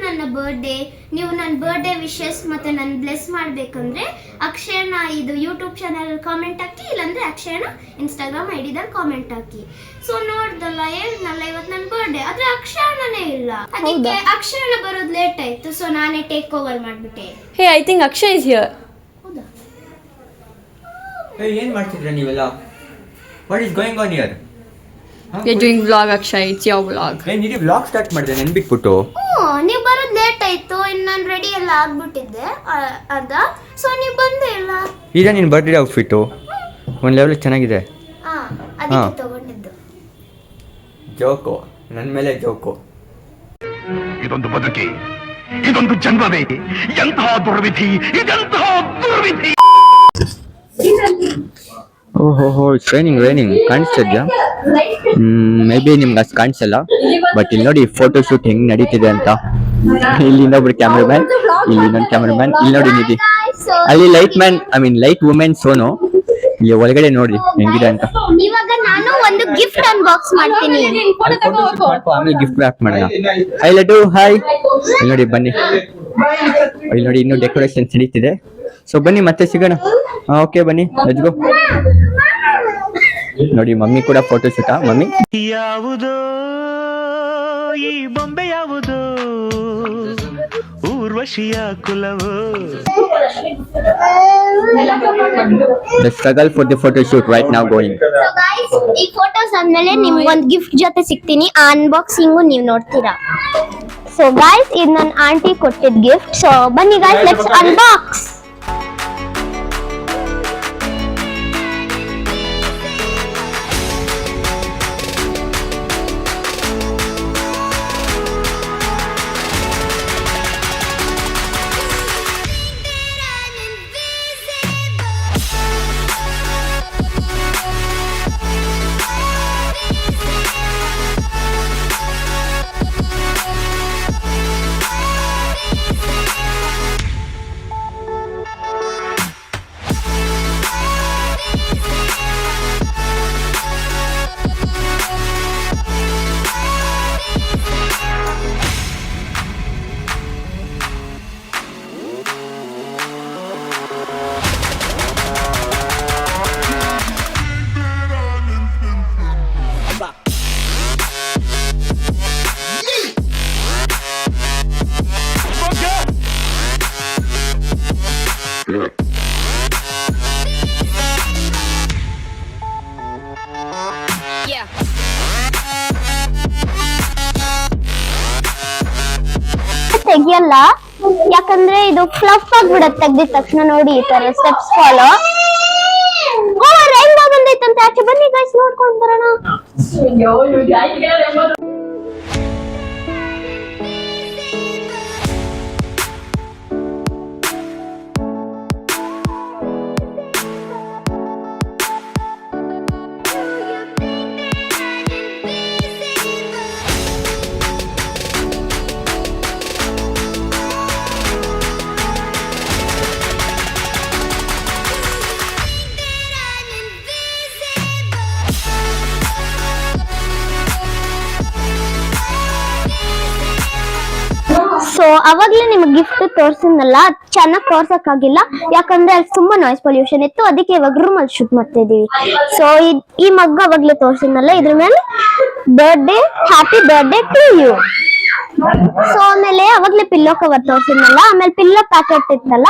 ನನ್ನ ಬರ್ಡೇ, ನೀವು ನನ್ನ ಬರ್ಡೇ ವಿಶಸ್ ಮತ್ತು ನನ್ನ ಬ್ಲೆಸ್ ಮಾಡಬೇಕಂದ್ರೆ ಅಕ್ಷಯನ ಇದು ಯೂಟ್ಯೂಬ್ ಚಾನಲ್ ಕಾಮೆಂಟ್ ಹಾಕಿ, ಇಲ್ಲಾಂದರೆ ಅಕ್ಷಯನ ಇನ್ಸ್ಟಾಗ್ರಾಮ್ ಐಡಿದಲ್ಲಿ ಕಾಮೆಂಟ್ ಹಾಕಿ. ಸೊ ನೋಡ್ದಲ್ಲ, ಹೇಳ್ದಲ್ಲ ಇವತ್ತು ನನ್ನ ಬರ್ಡೇ, ಆದರೆ ಅಕ್ಷಯನೇ ಇಲ್ಲ. ಅದಕ್ಕೆ ಅಕ್ಷಯನ ಬರೋದು ಲೇಟ್ ಆಯಿತು, ಸೊ ನಾನೇ ಟೇಕ್ ಓವರ್ ಮಾಡಿಬಿಟ್ಟೆ. ಹೇ, I think Akshay is here. ಹೌದಾ? ಏನು ಮಾಡ್ತಿದ್ರ ನೀವೆಲ್ಲ? What is going on here? We are doing vlog, Akshay. It's your vlog. ನೀನು ವ್ಲಾಗ್ ಸ್ಟಾರ್ಟ್ ಮಾಡಿದೆ ನೆನ್ಬಿಟ್ಬಿಟ್ಟು. ನೀವು ಬರೋದು ಲೇಟ್ ಆಯಿತು, ಇನ್ನು ನಾನು ರೆಡಿ ಎಲ್ಲ ಆಗ್ಬಿಟ್ಟಿದ್ದೆ ಅರ್ಧ. ಸೊ ನೀವು ಬಂದೇ ಇಲ್ಲ. ಈಗ ನಿನ್ನ ಬರ್ತ್ಡೇ ಔಟ್ಫಿಟ್ಟು ಒಂದು ಲೆವೆಲ್ ಚೆನ್ನಾಗಿದೆ. ಅದಕ್ಕೆ ತಗೊಂಡಿದ್ದು. ಜೋಕು, ನನ್ನ ಮೇಲೆ ಜೋಕು. ಇದೊಂದು ಬದುಕಿ, ಇದೊಂದು ಜನ್ಮವೇ, ಎಂತಹ ದುರ್ವಿಧಿ, ಇದೆಂತಹ ದುರ್ವಿಧಿ. ಓಹೋ, ರೈನಿಂಗ್ ಕಾಣಿಸ್ತಿದ್ಯಾ? ಮೇ ಬಿ ನಿಮ್ಗೆ ಅಷ್ಟು ಕಾಣಿಸಲ್ಲ, ಬಟ್ ಇಲ್ಲಿ ನೋಡಿ ಫೋಟೋ ಶೂಟ್ ಹೆಂಗ್ ನಡೀತಿದೆ ಅಂತ. ಇಲ್ಲಿ ಇನ್ನೊಬ್ರು ಕ್ಯಾಮ್ರಾಮ್ಯಾನ್, ಇಲ್ಲಿ ಇನ್ನೊಂದು ಕ್ಯಾಮ್ರಾಮ್ಯಾನ್, ಇಲ್ಲಿ ನೋಡಿ ನಿಧಿ, ಅಲ್ಲಿ ಲೈಟ್ ವುಮೆನ್ ಸೋನು, ಇಲ್ಲಿ ಒಳಗಡೆ ನೋಡಿ ಹೆಂಗಿದೆ ಅಂತ. ಇವಾಗ ನಾನು ಒಂದು ಗಿಫ್ಟ್ ಅನ್ಬಾಕ್ಸ್ ಮಾಡ್ತೀನಿ. ಆಮೇಲೆ ಗಿಫ್ಟ್ ಬ್ಯಾಕ್ ಮಾಡೋಣ. High laddu, hi. ಇಲ್ಲಿ ನೋಡಿ ಬನ್ನಿ, ಇಲ್ಲಿ ನೋಡಿ ಇನ್ನೂ ಡೆಕೋರೇಷನ್ ನಡೀತಿದೆ. ಸೊ ಬನ್ನಿ ಮತ್ತೆ ಸಿಗೋಣ. ಓಕೆ ಬನ್ನಿ, ಲೆಟ್ಸ್ ಗೋ. ನೋಡಿ ಮಮ್ಮಿ ಕೂಡ ಫೋಟೋ ಶೂಟಾ? ಮಮ್ಮಿ ಯಾವುದೋ ಈ ಬೊಂಬೆ, ಯಾವುದೋ ಊರ್ವಶಿಯ ಕುಲವೋ. The struggle for the photo shoot right now going. So guys, ಈ ಫೋಟೋಸ್ ಆದ್ಮೇಲೆ ನಿಮ್ಗೆ ಒಂದು ಗಿಫ್ಟ್ ಜೊತೆ ಸಿಗ್ತೀನಿ, ಆ ಅನ್ಬಾಕ್ಸಿಂಗು ನೀವು ನೋಡ್ತೀರಾ. ಸೊ ಗೈಸ್, ಇದು ನನ್ನ ಆಂಟಿ ಕೊಟ್ಟಿದ್ದ ಗಿಫ್ಟ್. ಸೊ ಬನ್ನಿ ಗೈಸ್, ಲೆಟ್ಸ್ ಅನ್ಬಾಕ್ಸ್. ತೆಗಿಯಲ್ಲ, ಯಾಕಂದ್ರೆ ಇದು ಫ್ಲಫ್ ಆಗ್ಬಿಡತ್ತೆ ತೆಗ್ದಿದ ತಕ್ಷಣ. ನೋಡಿ ಈ ತರ ಸ್ಟೆಪ್ಸ್ ಫಾಲೋ. ರೈನ್ಬೋ ಬಂದೈತಂತೆ ಆಚೆ, ಬನ್ನಿ ಗೈಸ್ ನೋಡ್ಕೊಂಡು ಬರೋಣ. ಸೊ ಅವಾಗ್ಲೇ ನಿಮ್ಗೆ ಗಿಫ್ಟ್ ತೋರ್ಸಿದ್ನಲ್ಲ, ಚೆನ್ನಾಗಿ ತೋರ್ಸಕ್ಕಾಗಿಲ್ಲ, ಯಾಕಂದ್ರೆ ಅಲ್ಲಿ ತುಂಬಾ ನಾಯ್ಸ್ ಪೊಲ್ಯೂಷನ್ ಇತ್ತು. ಅದಕ್ಕೆ ಇವಾಗ ರೂಮ್ ಅಲ್ಲಿ ಶೂಟ್ ಮಾಡ್ತಾ ಇದೀವಿ. ಸೊ ಈ ಮಗ್ಗ ಅವಾಗ್ಲೇ ತೋರ್ಸಿದ್ನಲ್ಲ, ಇದ್ರ ಮೇಲೆ birthday, happy birthday to you. So ಆಮೇಲೆ ಅವಾಗ್ಲೇ ಪಿಲ್ಲೋ ಕವರ್ ತೋರ್ಸಿದ್ನಲ್ಲ, ಆಮೇಲೆ ಪಿಲ್ಲೋ ಪ್ಯಾಕೆಟ್ ಇತ್ತಲ್ಲ,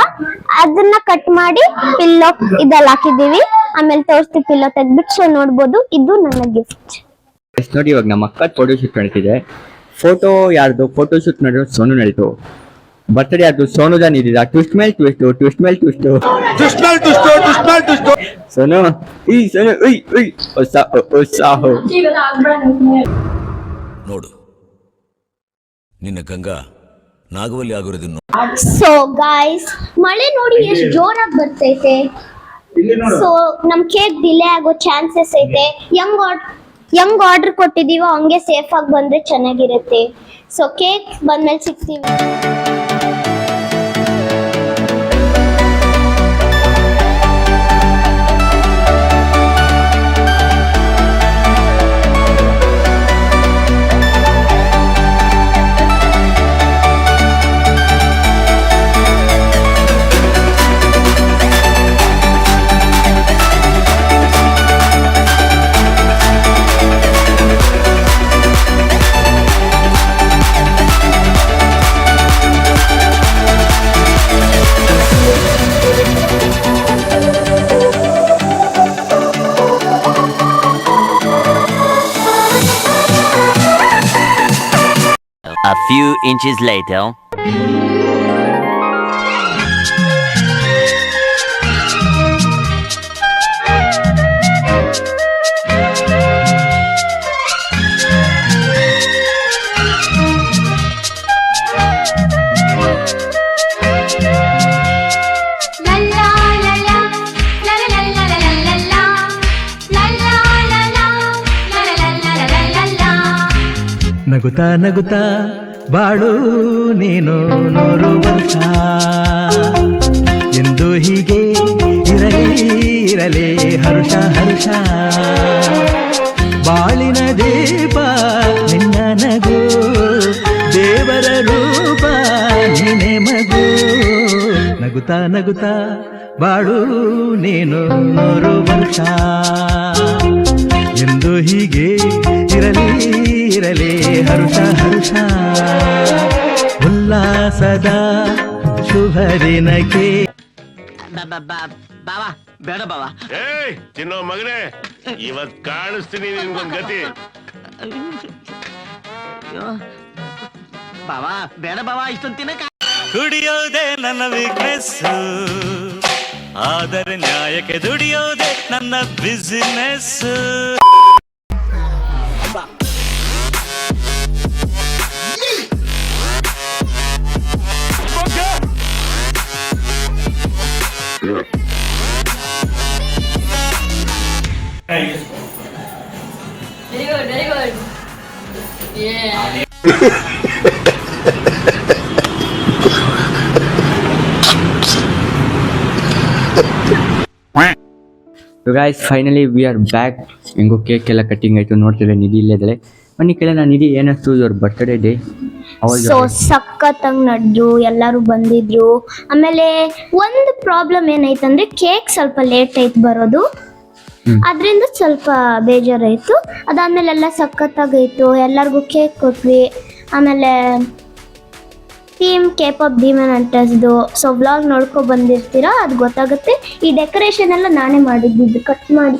ಅದನ್ನ ಕಟ್ ಮಾಡಿ ಪಿಲ್ಲೋ ಇದಲ್ಲಿ ಹಾಕಿದೀವಿ. ಆಮೇಲೆ ತೋರಿಸ್ತೀವಿ ಪಿಲ್ಲೋ ತೆಗ್ದ್ಬಿಟ್ಟು. ಸೊ ನೋಡ್ಬೋದು, ಇದು ನನ್ನ ಗಿಫ್ಟ್. ನೋಡಿ ಇವಾಗ ನಮ್ಮ ಅಕ್ಕ ಫೋಟೋ ಶೂಟ್ ನಡೀತಿದೆ. ಫೋಟೋ ಯಾರ್ದು? ಫೋಟೋ ಶೂಟ್ ನಡೆಯೋದು ಸೋನು ನಡೀತು. ಬರ್ತ್ಡೇ ಅದು ಸೋನುದ ನಿಂತಿದೆ. ಟ್ವಿಸ್ಟ್ ಮೇಲೆ ಟ್ವಿಸ್ಟ್, ಟ್ವಿಸ್ಟ್ ಮೇಲೆ ಟ್ವಿಸ್ಟ್, ಟ್ವಿಸ್ಟ್ ಮೇಲೆ ಟ್ವಿಸ್ಟ್, ಟ್ವಿಸ್ಟ್ ಮೇಲೆ ಟ್ವಿಸ್ಟ್. ಸೋನು ಸೋನು ಹೊಸ ನೋಡು, ನಿನ್ನ ಗಂಗಾ ನಾಗವಲ್ಲಿ ಆಗಿರೋದನ್ನು. ಸೊ ಗೈಸ್, ಮಳೆ ನೋಡಿ ಎಷ್ಟು ಜೋರಾಗಿ ಬರ್ತೈತೆ. ಸೊ ನಮ್ ಕೇಕ್ ಡಿಲೇ ಆಗೋ ಚಾನ್ಸಸ್ ಐತೆ. ಹೆಂಗ್ ಆರ್ಡರ್ ಕೊಟ್ಟಿದೀವೋ ಹಂಗೆ ಸೇಫ್ ಆಗಿ ಬಂದ್ರೆ ಚೆನ್ನಾಗಿರುತ್ತೆ. ಸೊ ಕೇಕ್ ಬಂದ್ಮೇಲೆ ಸಿಗ್ತೀವಿ. A few inches later. ನಗುತ್ತಾ ನಗುತ್ತಾ ಬಾಳು ನೀನು 100 ವರ್ಷ ಎಂದು ಹೀಗೆ ಇರಲಿ ಹರುಷ ಹರುಷ ಬಾಳಿನ ದೀಪ ನಿನ್ನ ನಗು ದೇವರ ರೂಪ ನೀನೆ ಮಗು ನಗುತ್ತಾ ನಗುತ್ತಾ ಬಾಳು ನೀನು 100 ವರ್ಷ ಎಂದು ಹೀಗೆ ಇರಲಿ ಹರುಷ ಹರುಷ ಉಲ್ಲಾಸದ ಶುಭ ದಿನಕ್ಕೆ. ಬಾವಾ ಬೇಡ ಬಾವಾ. ಏಯ್ ತಿನ್ನೋ ಮಗನೇ, ಇವತ್ ಕಾಣಿಸ್ತೀನಿ ನಿನ್ಗೊಂದ್ ಗತಿ. ಬಾವಾ ಬೇಡ ಬಾವಾ, ಇಷ್ಟೊಂದು ತಿನ್ನಕ. ಕುಡಿಯೋದೆ ನನ್ನ ವೀಕ್ನೆಸ್, ಆದರೆ ನ್ಯಾಯಕ್ಕೆ ದುಡಿಯೋದೆ ನನ್ನ business. Very good, very good. Yeah. So guys, finally we are back. ಹೆಂಗೋ ಕೇಕ್ ಎಲ್ಲ ಕಟ್ಟಿಂಗ್ ಆಯ್ತು. ನೋಡ್ತಿದ್ರೆ ನಿಧಿ ಇಲ್ಲೇ ಇದ್ದಾಳೆ. ಬನ್ನಿ ಕೇಳೋಣ, ನಿಧಿ ಏನಿಸ್ತು ಯುವರ್ ಬರ್ತ್ಡೇ ಡೇ? ಸೊ ಸಖತ್ತಾಗಿ ನಡೆದ್ರು, ಎಲ್ಲರೂ ಬಂದಿದ್ರು. ಆಮೇಲೆ ಒಂದು ಪ್ರಾಬ್ಲಮ್ ಏನಾಯ್ತಂದ್ರೆ ಕೇಕ್ ಸ್ವಲ್ಪ ಲೇಟ್ ಆಯ್ತು ಬರೋದು, ಅದರಿಂದ ಸ್ವಲ್ಪ ಬೇಜಾರಾಯ್ತು. ಅದಾದ್ಮೇಲೆ ಎಲ್ಲ ಸಖತ್ತಾಗೈತು, ಎಲ್ಲರಿಗೂ ಕೇಕ್ ಕೊಟ್ವಿ. ಆಮೇಲೆ ಥೀಮ್ ಕೇಪಾಪ್ ಡಿಮನ್ ಅಂಟಸ್ದು. ಸೊ ವ್ಲಾಗ್ ನೋಡ್ಕೊ ಬಂದಿರ್ತೀರಾ, ಅದು ಗೊತ್ತಾಗುತ್ತೆ. ಈ ಡೆಕೋರೇಷನ್ ಎಲ್ಲ ನಾನೇ ಮಾಡಿದ್ದು, ಕಟ್ ಮಾಡಿ.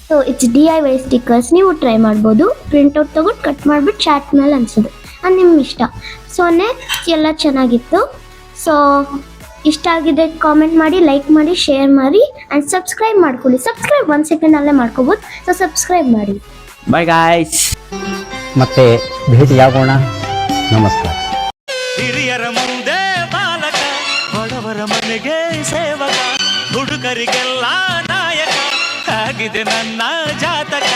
ಸೊ ಇಟ್ಸ್ DIY ಸ್ಟಿಕ್ಕರ್ಸ್, ನೀವು ಟ್ರೈ ಮಾಡ್ಬೋದು. ಪ್ರಿಂಟೌಟ್ ತೊಗೊಂಡು ಕಟ್ ಮಾಡಿಬಿಟ್ಟು ಚಾಟ್ ಮೇಲೆ ಅನ್ಸೋದು, ಅದು ನಿಮ್ಮ ಇಷ್ಟ. ಸೊ ಎಲ್ಲ ಚೆನ್ನಾಗಿತ್ತು. ಸೊ ಇಷ್ಟ ಆಗಿದೆ ಕಾಮೆಂಟ್ ಮಾಡಿ, ಲೈಕ್ ಮಾಡಿ, ಶೇರ್ ಮಾಡಿ ಆ್ಯಂಡ್ ಸಬ್ಸ್ಕ್ರೈಬ್ ಮಾಡ್ಕೊಳ್ಳಿ. ಸಬ್ಸ್ಕ್ರೈಬ್ 1 ಸೆಕೆಂಡಲ್ಲೇ ಮಾಡ್ಕೋಬೋದು. ಸೊ ಸಬ್ಸ್ಕ್ರೈಬ್ ಮಾಡಿ. ಬಾಯ್ ಗಾಯ್ಸ್, ಮತ್ತೆ ಭೇಟಿಯಾಗೋಣ. ನಮಸ್ಕಾರ. ಹಿರಿಯರ ಮುಂದೆ ಬಾಲಕ, ಬಡವರ ಮನೆಗೆ ಸೇವಕ, ಹುಡುಗರಿಗೆಲ್ಲ ನಾಯಕ ಆಗಿದೆ ನನ್ನ ಜಾತಕ.